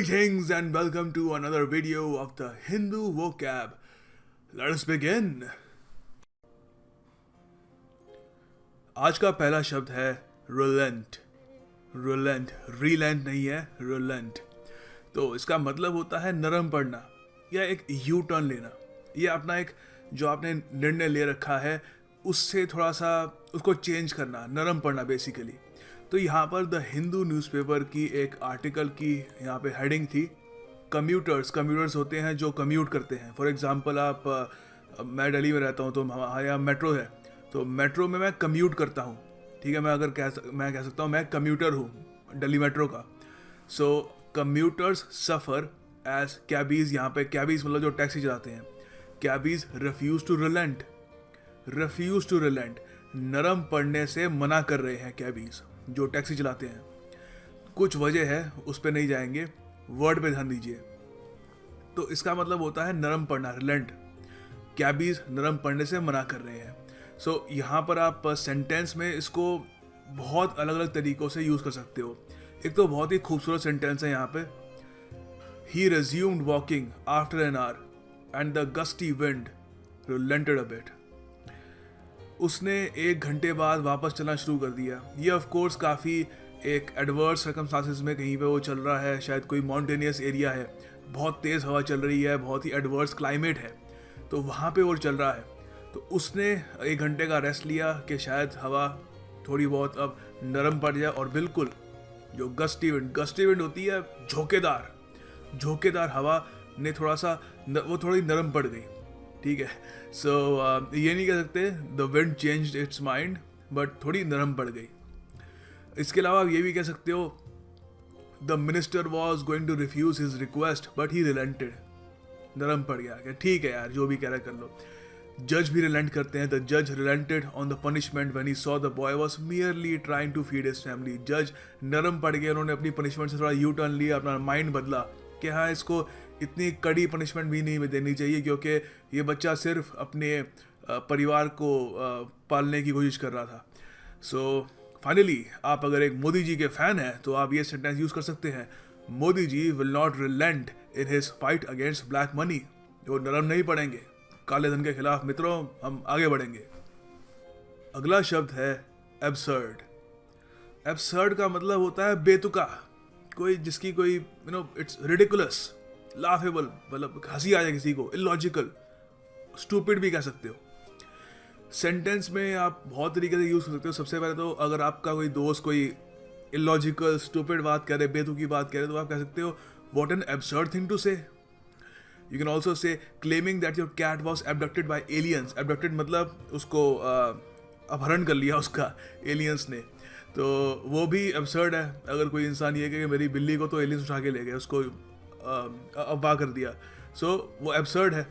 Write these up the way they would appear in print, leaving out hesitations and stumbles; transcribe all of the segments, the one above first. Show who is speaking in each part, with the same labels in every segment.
Speaker 1: Greetings and welcome to another video of the Hindu vocab. Let us begin. आज का पहला शब्द है relent. Relent, relent नहीं है, relent. तो इसका मतलब होता है नरम पड़ना या एक यू टर्न लेना या अपना एक जो आपने निर्णय ले रखा है उससे थोड़ा सा उसको चेंज करना, नरम पड़ना बेसिकली. तो यहाँ पर द हिंदू न्यूज़पेपर की एक आर्टिकल की यहाँ पे हेडिंग थी कम्यूटर्स होते हैं जो कम्यूट करते हैं. फॉर एग्जांपल आप मैं दिल्ली में रहता हूँ तो हमारे यहाँ मेट्रो है, तो मेट्रो में मैं कम्यूट करता हूँ. ठीक है, मैं कह सकता हूँ मैं कम्यूटर हूँ दिल्ली मेट्रो का. सो कम्यूटर्स सफ़र एज कैबीज़. यहाँ पे कैबीज़ मतलब जो टैक्सी चलाते हैं. कैबीज़ रिफ्यूज़ टू रिलेंट, नरम पड़ने से मना कर रहे हैं कैबीज़ जो टैक्सी चलाते हैं. कुछ वजह है, उस पर नहीं जाएंगे, वर्ड पे ध्यान दीजिए. तो इसका मतलब होता है नरम पड़ना, रिलेंट. कैबीज़ नरम पड़ने से मना कर रहे हैं. सो यहाँ पर आप सेंटेंस में इसको बहुत अलग अलग तरीक़ों से यूज़ कर सकते हो. एक तो बहुत ही खूबसूरत सेंटेंस है यहाँ पे. ही resumed walking after an hour and the gusty wind relented a bit. उसने 1 घंटे बाद वापस चलना शुरू कर दिया. ये ऑफ कोर्स काफ़ी एक एडवर्स सर्कमस्टांसेस में कहीं पे वो चल रहा है, शायद कोई माउंटेनियस एरिया है, बहुत तेज़ हवा चल रही है, बहुत ही एडवर्स क्लाइमेट है, तो वहाँ पे वो चल रहा है. तो उसने 1 घंटे का रेस्ट लिया कि शायद हवा थोड़ी बहुत अब नरम पड़ जाए. और बिल्कुल जो गस्टी विंड होती है, झोंकेदार हवा ने थोड़ा सा वो थोड़ी नरम पड़ गई. ठीक है, सो ये नहीं कह सकते the wind changed it's mind, but थोड़ी नरम पड़ गई. इसके अलावा आप ये भी कह सकते हो the minister was going to refuse his request but he relented. नरम पड़ गया, ठीक है यार जो भी कह रहा है कर लो. जज भी रिलेंट करते हैं. द जज relented on the punishment when he saw the boy was merely trying to feed his family. जज नरम पड़ गए, उन्होंने अपनी पनिशमेंट से थोड़ा यू टर्न लिया, अपना माइंड बदला कि हाँ इसको इतनी कड़ी पनिशमेंट भी नहीं देनी चाहिए क्योंकि ये बच्चा सिर्फ अपने परिवार को पालने की कोशिश कर रहा था. सो फाइनली आप अगर एक मोदी जी के फ़ैन हैं तो आप ये सेंटेंस यूज़ कर सकते हैं. Modi ji will not relent in his fight against black money. वो नरम नहीं पड़ेंगे काले धन के खिलाफ. मित्रों, हम आगे बढ़ेंगे. अगला शब्द है एब्सर्ड. एब्सर्ड का मतलब होता है बेतुका, कोई जिसकी कोई इट्स रिडिकुलस, लाफेबल, मतलब हंसी आ जाए किसी को, इलॉजिकल, स्टूपिड भी कह सकते हो. सेंटेंस में आप बहुत तरीके से यूज़ कर सकते हो. सबसे पहले तो अगर आपका कोई दोस्त कोई इलॉजिकल स्टूपिड बात करे, बेतुकी बात करे, तो आप कह सकते हो what an absurd thing to say. You can also say claiming that your cat was abducted by aliens. Abducted मतलब उसको अपहरण कर लिया उसका एलियंस ने, तो वो भी एब्सर्ड है. अगर कोई इंसान ये कहे कि मेरी बिल्ली को तो एलियंस उठा के ले गए, उसको अगवा कर दिया, सो वो एब्सर्ड है.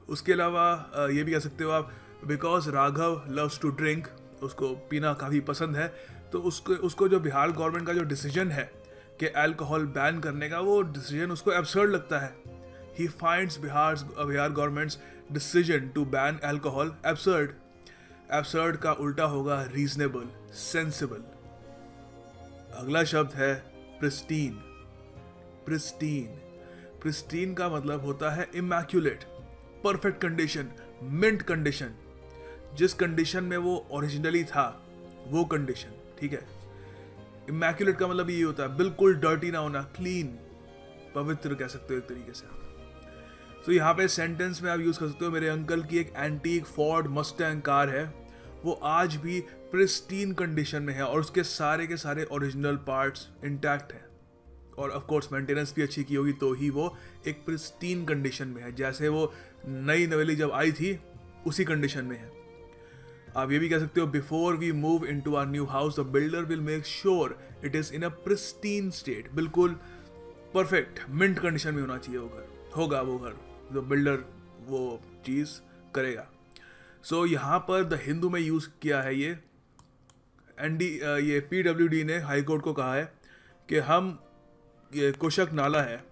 Speaker 1: उसके अलावा ये भी कह सकते हो आप because Raghav loves to drink, उसको पीना काफ़ी पसंद है, तो उसको जो बिहार गवर्नमेंट का जो डिसीजन है कि अल्कोहल बैन करने का, वो डिसीजन उसको एब्सर्ड लगता है. He finds Bihar government's decision to ban alcohol absurd. Absurd का उल्टा होगा रीजनेबल, सेंसिबल. अगला शब्द है प्रिस्टीन. प्रिस्टीन का मतलब होता है immaculate, perfect condition, mint condition. जिस कंडीशन में वो ओरिजिनली था वो कंडीशन. ठीक है, इमैक्युलेट का मतलब ये होता है बिल्कुल डर्टी ना होना, क्लीन, पवित्र कह सकते हो एक तरीके से. तो यहाँ पे सेंटेंस में आप यूज़ कर सकते हो मेरे अंकल की एक एंटीक फोर्ड मस्टैंग कार है, वो आज भी प्रिस्टीन कंडीशन में है और उसके सारे के सारे ओरिजिनल पार्ट्स इंटैक्ट हैं, और ऑफ कोर्स मेंटेनेंस भी अच्छी की होगी, तो ही वो एक प्रिस्टीन कंडीशन में है. जैसे वो नई नवेली जब आई थी उसी कंडीशन में है. आप ये भी कह सकते हो before we move into our new house the builder will make sure it is in a pristine state. बिल्कुल परफेक्ट मिंट कंडीशन में होना चाहिए वो घर, होगा वो घर, जो बिल्डर वो चीज़ करेगा. सो यहाँ पर द हिंदू में यूज़ किया है ये PWD ने हाई कोर्ट को कहा है कि हम ये कुशक नाला है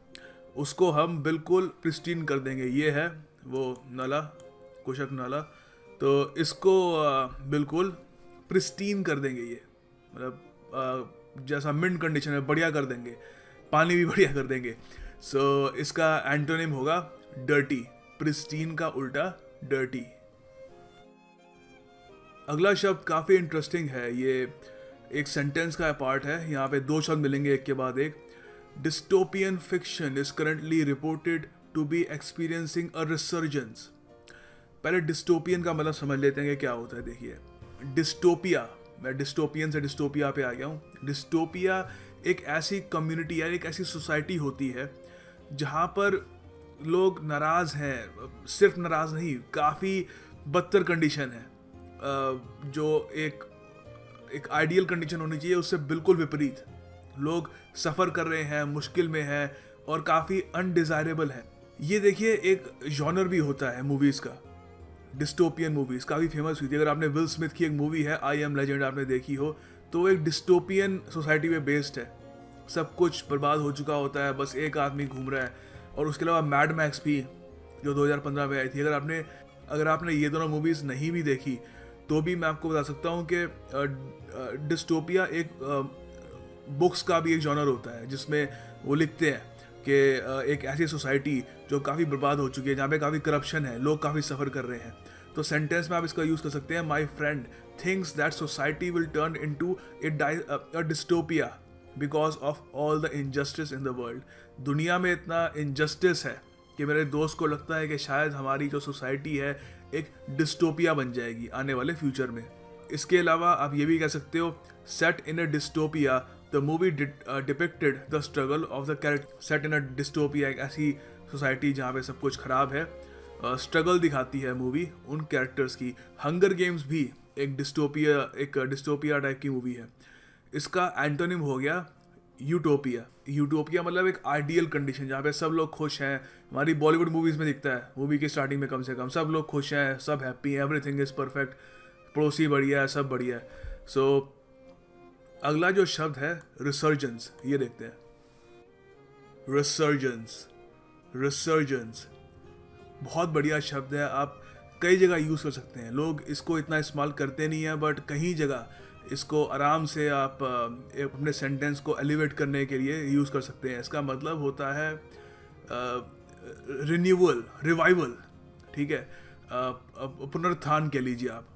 Speaker 1: उसको हम बिल्कुल प्रिस्टीन कर देंगे. ये है वो नाला, कुशक नाला, तो इसको बिल्कुल प्रिस्टीन कर देंगे. ये मतलब जैसा मिंट कंडीशन है बढ़िया कर देंगे. पानी भी बढ़िया कर देंगे। सो इसका एंटोनिम होगा डर्टी, प्रिस्टीन का उल्टा डर्टी। अगला शब्द काफ़ी इंटरेस्टिंग है, ये एक सेंटेंस का पार्ट है, यहाँ पे दो शब्द मिलेंगे एक के बाद एक। Dystopian fiction is currently reported to be experiencing a resurgence. पहले डिस्टोपियन का मतलब समझ लेते हैं कि क्या होता है। देखिए, डिस्टोपिया, मैं डिस्टोपियन से डिस्टोपिया पे आ गया हूँ। डिस्टोपिया एक ऐसी कम्युनिटी या एक ऐसी सोसाइटी होती है जहाँ पर लोग नाराज़ हैं, सिर्फ नाराज़ नहीं, काफ़ी बदतर कंडीशन है, जो एक आइडियल कंडीशन होनी चाहिए उससे बिल्कुल विपरीत। लोग सफ़र कर रहे हैं, मुश्किल में हैं और काफ़ी अनडिज़ायरेबल है। ये देखिए एक जॉनर भी होता है मूवीज़ का, डिस्टोपियन मूवीज़ काफ़ी फेमस हुई थी। अगर आपने विल स्मिथ की एक मूवी है आई एम लेजेंड आपने देखी हो, तो वो एक डिस्टोपियन सोसाइटी पे बेस्ड है। सब कुछ बर्बाद हो चुका होता है, बस एक आदमी घूम रहा है। और उसके अलावा मैड मैक्स भी, जो 2015 में आई थी। अगर आपने ये दोनों मूवीज़ नहीं भी देखी तो भी मैं आपको बता सकता हूँ कि डिस्टोपिया एक बुक्स का भी एक जॉनर होता है, जिसमें वो लिखते हैं कि एक ऐसी सोसाइटी जो काफ़ी बर्बाद हो चुकी है, जहाँ पे काफ़ी करप्शन है, लोग काफ़ी सफ़र कर रहे हैं। तो सेंटेंस में आप इसका यूज़ कर सकते हैं, my friend thinks that society will turn into a dystopia because of all the injustice in the world. दुनिया में इतना इनजस्टिस है कि मेरे दोस्त को लगता है कि शायद हमारी जो सोसाइटी है एक डिस्टोपिया बन जाएगी आने वाले फ्यूचर में। इसके अलावा आप ये भी कह सकते हो, set in a dystopia the movie depicted the struggle of the character. Set in a dystopia एक ऐसी सोसाइटी जहाँ पे सब कुछ खराब है, स्ट्रगल दिखाती है मूवी उन कैरेक्टर्स की। हंगर गेम्स भी एक डिस्टोपिया टाइप की मूवी है। इसका एंटोनिम हो गया यूटोपिया। यूटोपिया मतलब एक आइडियल कंडीशन जहाँ पे सब लोग खुश हैं। हमारी बॉलीवुड मूवीज़ में दिखता है, मूवी की स्टार्टिंग में कम से कम सब लोग खुश हैं, सब हैप्पी हैं, एवरीथिंग इज़ परफेक्ट, पड़ोसी बढ़िया है, सब बढ़िया है। सो अगला जो शब्द है रिसर्जेंस, ये देखते हैं। रिसर्जेंस, रिसर्जेंस बहुत बढ़िया शब्द है, आप कई जगह यूज़ कर सकते हैं। लोग इसको इतना इस्तेमाल करते नहीं हैं, बट कहीं जगह इसको आराम से आप अपने सेंटेंस को एलिवेट करने के लिए यूज़ कर सकते हैं। इसका मतलब होता है रिन्यूअल, रिवाइवल, ठीक है, पुनरुत्थान कह लीजिए आप।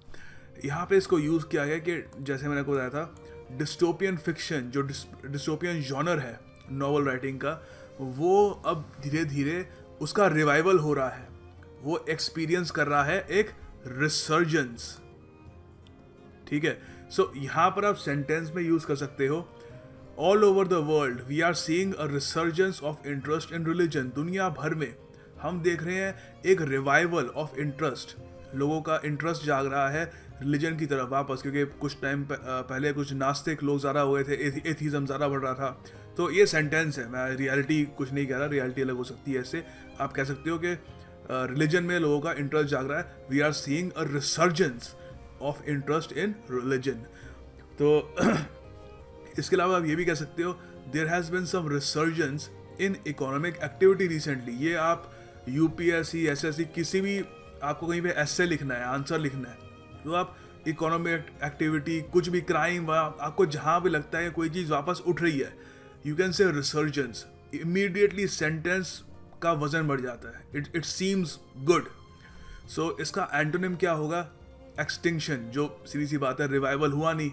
Speaker 1: यहाँ पे इसको यूज़ किया गया कि जैसे मैंने आपको बताया था, डिस्टोपियन फिक्शन जो डिस्टोपियन जॉनर है नॉवल राइटिंग का, वो अब धीरे धीरे उसका रिवाइवल हो रहा है, वो एक्सपीरियंस कर रहा है एक रिसर्जेंस, ठीक है। सो यहाँ पर आप सेंटेंस में यूज कर सकते हो, all over the world we are seeing a resurgence of interest in religion. दुनिया भर में हम देख रहे हैं एक रिवाइवल ऑफ इंटरेस्ट, लोगों का इंटरेस्ट जाग रहा है रिलीजन की तरफ वापस, क्योंकि कुछ टाइम पहले कुछ नास्तिक लोग ज़्यादा हो गए थे, एथीज़म ज़्यादा बढ़ रहा था। तो ये सेंटेंस है, मैं रियलिटी कुछ नहीं कह रहा, रियलिटी अलग हो सकती है। ऐसे आप कह सकते हो कि रिलीजन में लोगों का इंटरेस्ट जाग रहा है, we are seeing a resurgence of interest in religion. तो इसके अलावा आप ये भी कह सकते हो, there has been some resurgence in economic activity recently. ये आप यूपीएससी, एसएससी, किसी भी आपको कहीं पे एस्से लिखना है, आंसर लिखना है, तो आप इकोनॉमिक एक्टिविटी, कुछ भी क्राइम, आपको जहाँ भी लगता है कोई चीज़ वापस उठ रही है, you can say resurgence, immediately sentence का वजन बढ़ जाता है, इट सीम्स गुड। सो इसका एंटोनिम क्या होगा? एक्सटिंक्शन, जो सीधी सी बात है, रिवाइवल हुआ नहीं।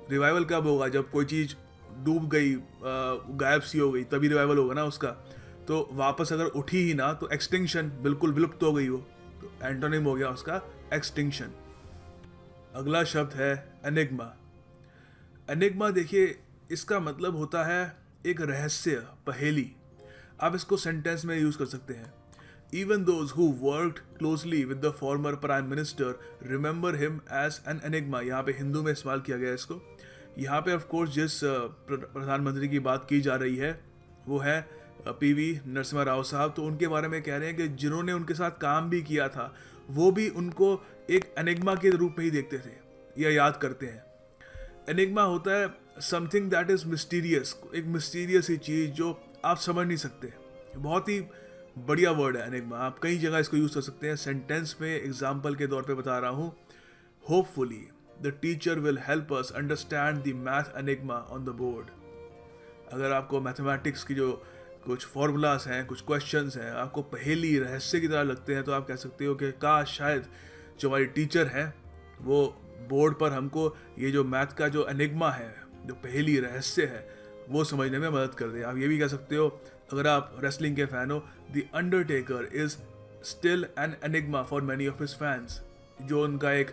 Speaker 1: रिवाइवल कब होगा? जब कोई चीज़ डूब गई, गायब सी हो गई, तभी रिवाइवल होगा ना उसका। तो वापस अगर उठी ही ना तो एक्सटिंक्शन, बिल्कुल विलुप्त हो गई वो, तो एंटोनिम हो गया उसका एक्सटिंक्शन। अगला शब्द है एनिग्मा। एनिग्मा देखिए, इसका मतलब होता है एक रहस्य, पहेली। आप इसको सेंटेंस में यूज कर सकते हैं। Even those who worked closely with the former prime minister remember him as an enigma। यहाँ पे हिंदू में इस्तेमाल किया गया है इसको। यहाँ पे ऑफ कोर्स जिस प्रधानमंत्री की बात की जा रही है वो है पीवी नरसिम्हा राव साहब। तो उनके बारे में कह रहे हैं कि जिन्होंने उनके साथ काम भी किया था वो भी उनको एक एनिग्मा के रूप में ही देखते थे या याद करते हैं। एनिग्मा होता है समथिंग दैट इज मिस्टीरियस, एक मिस्टीरियस ही चीज़ जो आप समझ नहीं सकते। बहुत ही बढ़िया वर्ड है एनिग्मा, आप कई जगह इसको यूज कर सकते हैं। सेंटेंस में एग्जाम्पल के तौर पे बता रहा हूँ, hopefully the teacher will help us understand the math enigma on the board. अगर आपको मैथमेटिक्स की जो कुछ फॉर्मूलाज हैं, कुछ क्वेश्चंस हैं, आपको पहेली रहस्य की तरह लगते हैं, तो आप कह सकते हो कि काश शायद जो हमारी टीचर हैं वो बोर्ड पर हमको ये जो मैथ का जो एनिग्मा है, जो पहेली रहस्य है, वो समझने में मदद कर दे। आप ये भी कह सकते हो, अगर आप रेसलिंग के फैन हो, the Undertaker is still an enigma for many of his fans. जो उनका एक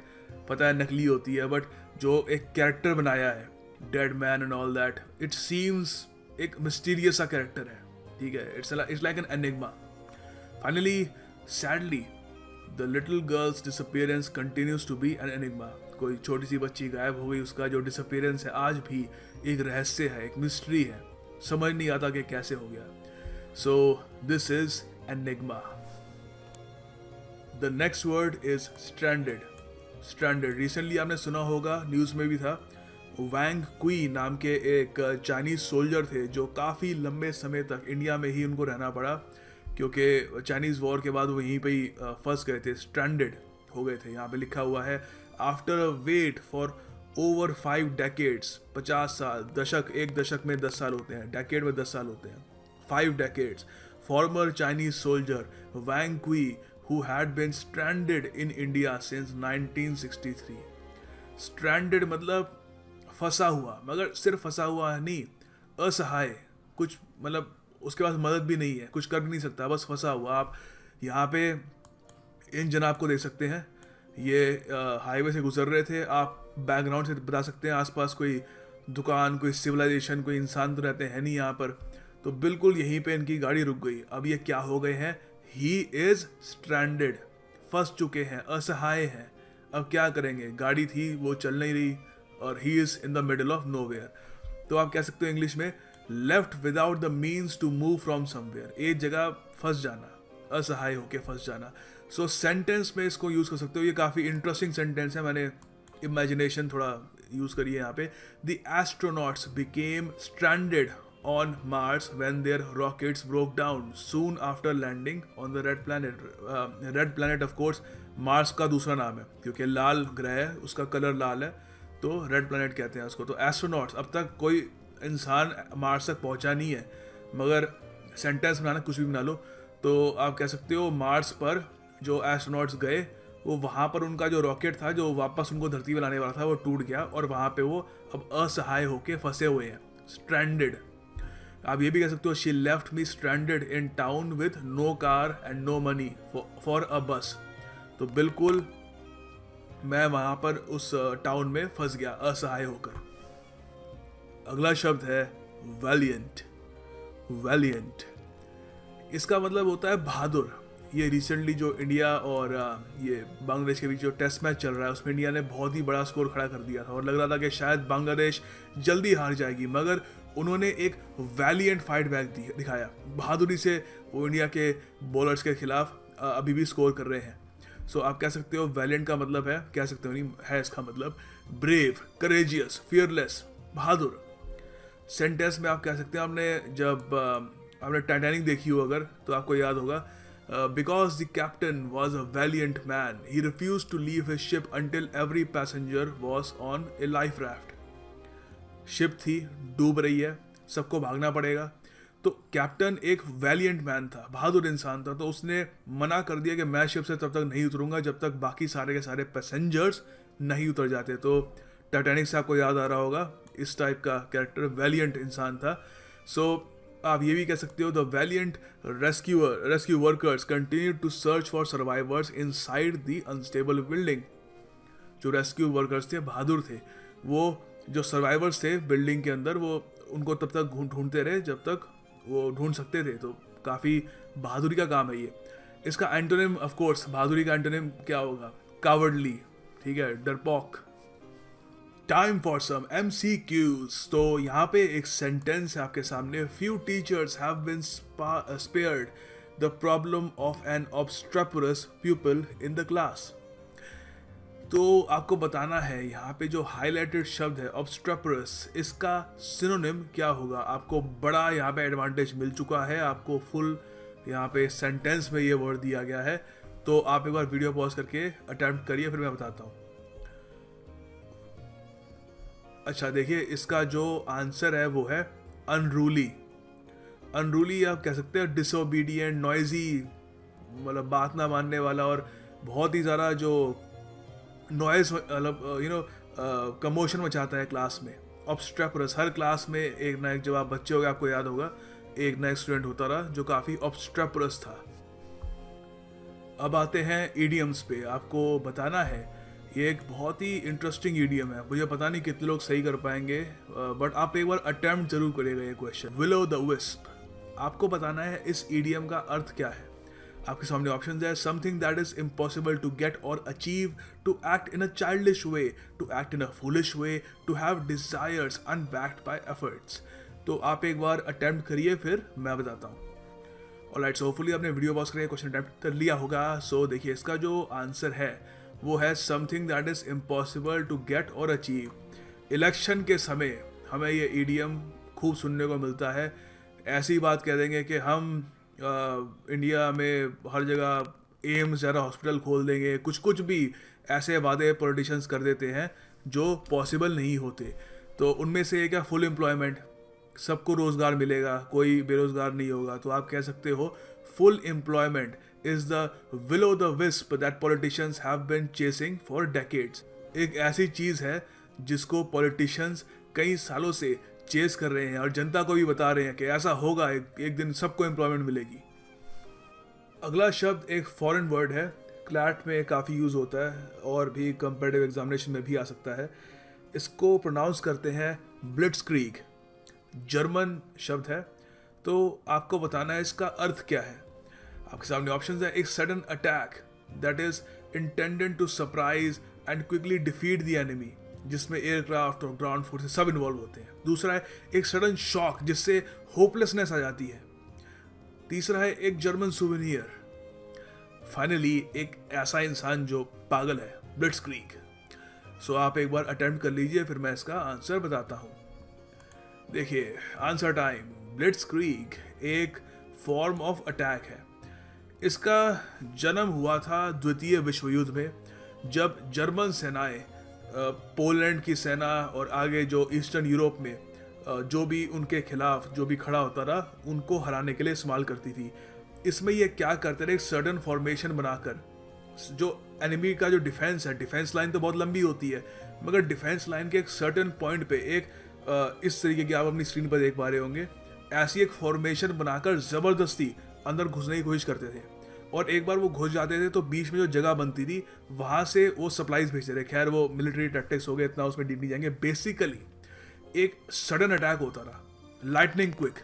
Speaker 1: पता है नकली होती है, बट जो एक कैरेक्टर बनाया है, dead man and all that, it seems एक मिस्टीरियस सा कैरेक्टर है, ठीक है। It's like an enigma. Finally sadly the little girl's disappearance continues to be an enigma. कोई छोटी सी बच्ची गायब हो गई, उसका जो डिसअपियरेंस है आज भी एक रहस्य है, एक मिस्ट्री है, समझ नहीं आता कि कैसे हो गया। So this is enigma. The next word is stranded. Stranded recently आपने सुना होगा, न्यूज़ में भी था। वैंग क्वी नाम के एक चाइनीज सोल्जर थे जो काफ़ी लंबे समय तक इंडिया में ही उनको रहना पड़ा, क्योंकि चाइनीज़ वॉर के बाद वो यहीं पे ही फंस गए थे, स्ट्रैंडेड हो गए थे। यहाँ पे लिखा हुआ है, after a wait for over 5 decades, 50 साल, दशक, एक दशक में 10 साल होते हैं, डेकेड में 10 साल होते हैं, 5 डेकेड्स, फॉर्मर चाइनीज सोल्जर वैंग क्वी who had been stranded in India since 1963. Stranded मतलब फंसा हुआ, मगर सिर्फ फंसा हुआ नहीं, असहाय, कुछ मतलब उसके पास मदद भी नहीं है, कुछ कर भी नहीं सकता, बस फंसा हुआ। आप यहाँ पे इन जनाब को देख सकते हैं, ये हाईवे से गुजर रहे थे। आप बैकग्राउंड से बता सकते हैं आसपास कोई दुकान, कोई सिविलाइजेशन, कोई इंसान तो रहते हैं नहीं यहाँ पर, तो बिल्कुल यहीं पे इनकी गाड़ी रुक गई। अब ये क्या हो गए हैं, ही इज स्ट्रैंडेड, फंस चुके हैं, असहाय हैं। अब क्या करेंगे, गाड़ी थी वो चल नहीं रही और he is in the middle of nowhere. तो आप कह सकते हो इंग्लिश में, left without the means to move from somewhere, एक जगह फंस जाना, असहाय होके फंस जाना। सो सेंटेंस में इसको यूज कर सकते हो, ये काफ़ी इंटरेस्टिंग सेंटेंस है, मैंने इमेजिनेशन थोड़ा यूज करी है यहाँ पे। The astronauts became stranded on Mars when their rockets broke down soon after landing on the red planet. Red planet of course Mars का दूसरा नाम है, क्योंकि लाल ग्रह है, उसका कलर लाल है, तो रेड प्लैनेट कहते हैं उसको। तो एस्ट्रोनॉट्स, अब तक कोई इंसान मार्स तक पहुंचा नहीं है, मगर सेंटेंस बनाना कुछ भी बना लो, तो आप कह सकते हो मार्स पर जो एस्ट्रोनॉट्स गए, वो वहाँ पर उनका जो रॉकेट था जो वापस उनको धरती पर लाने वाला था, वो टूट गया और वहाँ पे वो अब असहाय होके फंसे हुए हैं, स्ट्रैंडेड। आप ये भी कह सकते हो, she left me stranded in town with no car and no money for a bus. तो बिल्कुल मैं वहाँ पर उस टाउन में फंस गया असहाय होकर। अगला शब्द है वैलिएंट। वैलिएंट इसका मतलब होता है बहादुर। ये रिसेंटली जो इंडिया और ये बांग्लादेश के बीच जो टेस्ट मैच चल रहा है, उसमें इंडिया ने बहुत ही बड़ा स्कोर खड़ा कर दिया था और लग रहा था कि शायद बांग्लादेश जल्दी हार जाएगी, मगर उन्होंने एक वैलिएंट फाइट बैक दिखाया। बहादुरी से वो इंडिया के बॉलर्स के खिलाफ अभी भी स्कोर कर रहे हैं। सो आप कह सकते हो वैलिएंट का मतलब है, कह सकते हो नहीं है इसका मतलब, ब्रेव, करेजियस, फियरलेस, बहादुर। सेंटेंस में आप कह सकते हैं, आपने टाइटैनिक देखी हो अगर, तो आपको याद होगा, because the captain was a valiant man, he refused to leave his ship until every passenger was on a life raft. Ship थी, डूब रही है, सबको भागना पड़ेगा, तो कैप्टन एक वैलिएंट मैन था, बहादुर इंसान था, तो उसने मना कर दिया कि मैं शिप से तब तक नहीं उतरूंगा जब तक बाकी सारे के सारे पैसेंजर्स नहीं उतर जाते। तो टाइटैनिक से आपको याद आ रहा होगा, इस टाइप का कैरेक्टर वैलिएंट इंसान था। सो आप ये भी कह सकते हो, the valiant rescue workers continue to search for survivors inside the unstable building. जो रेस्क्यू वर्कर्स थे बहादुर थे, वो जो सर्वाइवर्स थे बिल्डिंग के अंदर, वो उनको तब तक ढूंढते रहे जब तक वो ढूंढ सकते थे। तो काफ़ी बहादुरी का काम है ये। इसका एंटोनिम ऑफ कोर्स, बहादुरी का एंटोनिम क्या होगा, कावर्डली, ठीक है, डरपोक। Time for some MCQs। तो यहाँ पे एक सेंटेंस है आपके सामने, few teachers have been spared the problem of an obstreperous pupil in the class. तो आपको बताना है यहाँ पे जो हाईलाइटेड शब्द है ऑब्स्ट्रेपरस, इसका सिनोनिम क्या होगा। आपको बड़ा यहाँ पे एडवांटेज मिल चुका है, आपको फुल यहाँ पे सेंटेंस में ये वर्ड दिया गया है। तो आप एक बार वीडियो पॉज करके अटेम्प्ट करिए, फिर मैं बताता हूँ। अच्छा देखिए, इसका जो आंसर है वो है अनरूली। अनरूली आप कह सकते हैं डिसोबीडियंट, नॉइजी, मतलब बात ना मानने वाला और बहुत ही ज़्यादा जो नॉइज मतलब कमोशन मचाता है क्लास में। ऑब्स्ट्रेपरस, हर क्लास में एक ना एक, जब आप बच्चे हो गए आपको याद होगा, एक ना एक स्टूडेंट होता रहा जो काफ़ी ऑब्स्ट्रेपरस था। अब आते हैं ईडियम्स पे। आपको बताना है, ये एक बहुत ही इंटरेस्टिंग ईडियम है, मुझे पता नहीं कितने लोग सही कर पाएंगे, बट आप एक बार अटेम्प्ट जरूर करिएगा ये क्वेश्चन। विलो द विस्प, आपको बताना है इस ईडियम का अर्थ क्या है। आपके सामने ऑप्शन है, something that is impossible to get और achieve, to act in a childish way, to act in a foolish way, to have desires unbacked by efforts. तो आप एक बार अटेम्प्ट करिए, फिर मैं बताता हूँ। ऑलराइट, सो होपफुली आपने वीडियो पॉज करके क्वेश्चन अटेम्प्ट कर लिया होगा। सो देखिए, इसका जो आंसर है वो है something that is impossible to get और अचीव। इलेक्शन के समय हमें ये ईडियम खूब सुनने को मिलता है। ऐसी बात कह देंगे कि हम इंडिया में हर जगह एम्स ज़्यादा हॉस्पिटल खोल देंगे, कुछ कुछ भी ऐसे वादे पॉलिटिशियंस कर देते हैं जो पॉसिबल नहीं होते। तो उनमें से एक है फुल एम्प्लॉयमेंट, सबको रोज़गार मिलेगा, कोई बेरोज़गार नहीं होगा। तो आप कह सकते हो full employment is the will o the wisp that politicians have been chasing for decades. एक ऐसी चीज़ है जिसको पॉलिटिशियंस कई सालों से चेस कर रहे हैं और जनता को भी बता रहे हैं कि ऐसा होगा, एक दिन सबको एम्प्लॉयमेंट मिलेगी। अगला शब्द एक फॉरेन वर्ड है, क्लैट में काफ़ी यूज़ होता है और भी कंपेटिटिव एग्जामिनेशन में भी आ सकता है। इसको प्रोनाउंस करते हैं ब्लिट्जक्रीग। जर्मन शब्द है, तो आपको बताना है इसका अर्थ क्या है। आपके सामने ऑप्शंस है, एक sudden attack that is intended to surprise and quickly defeat the enemy, जिसमें एयरक्राफ्ट और ग्राउंड फोर्सेस सब इन्वॉल्व होते हैं। दूसरा है एक सडन शॉक जिससे होपलेसनेस आ जाती है। तीसरा है एक जर्मन सुवेनियर। फाइनली एक ऐसा इंसान जो पागल है, ब्लिट्जक्रीग। सो आप एक बार अटेम्प्ट कर लीजिए, फिर मैं इसका आंसर बताता हूँ। देखिए, आंसर टाइम। ब्लिट्जक्रीग एक फॉर्म ऑफ अटैक है। इसका जन्म हुआ था द्वितीय विश्व युद्ध में, जब जर्मन सेनाएं पोलैंड की सेना और आगे जो ईस्टर्न यूरोप में जो भी उनके खिलाफ जो भी खड़ा होता रहा, उनको हराने के लिए इस्तेमाल करती थी। इसमें ये क्या करते थे, एक सडन फॉर्मेशन बनाकर जो एनिमी का जो डिफेंस है, डिफेंस लाइन तो बहुत लंबी होती है, मगर डिफेंस लाइन के एक सर्टेन पॉइंट पे एक इस तरीके की, आप अपनी स्क्रीन पर देख पा रहे होंगे, ऐसी एक फॉर्मेशन बनाकर ज़बरदस्ती अंदर घुसने की कोशिश करते थे। और एक बार वो घुस जाते थे तो बीच में जो जगह बनती थी वहाँ से वो सप्लाईज भेजते थे। खैर वो मिलिट्री टैक्टिक्स हो गए, इतना उसमें डीप नहीं जाएंगे। बेसिकली एक सडन अटैक होता रहा, लाइटनिंग क्विक,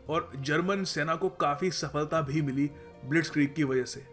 Speaker 1: और जर्मन सेना को काफ़ी सफलता भी मिली ब्लिट्जक्रीग की वजह से।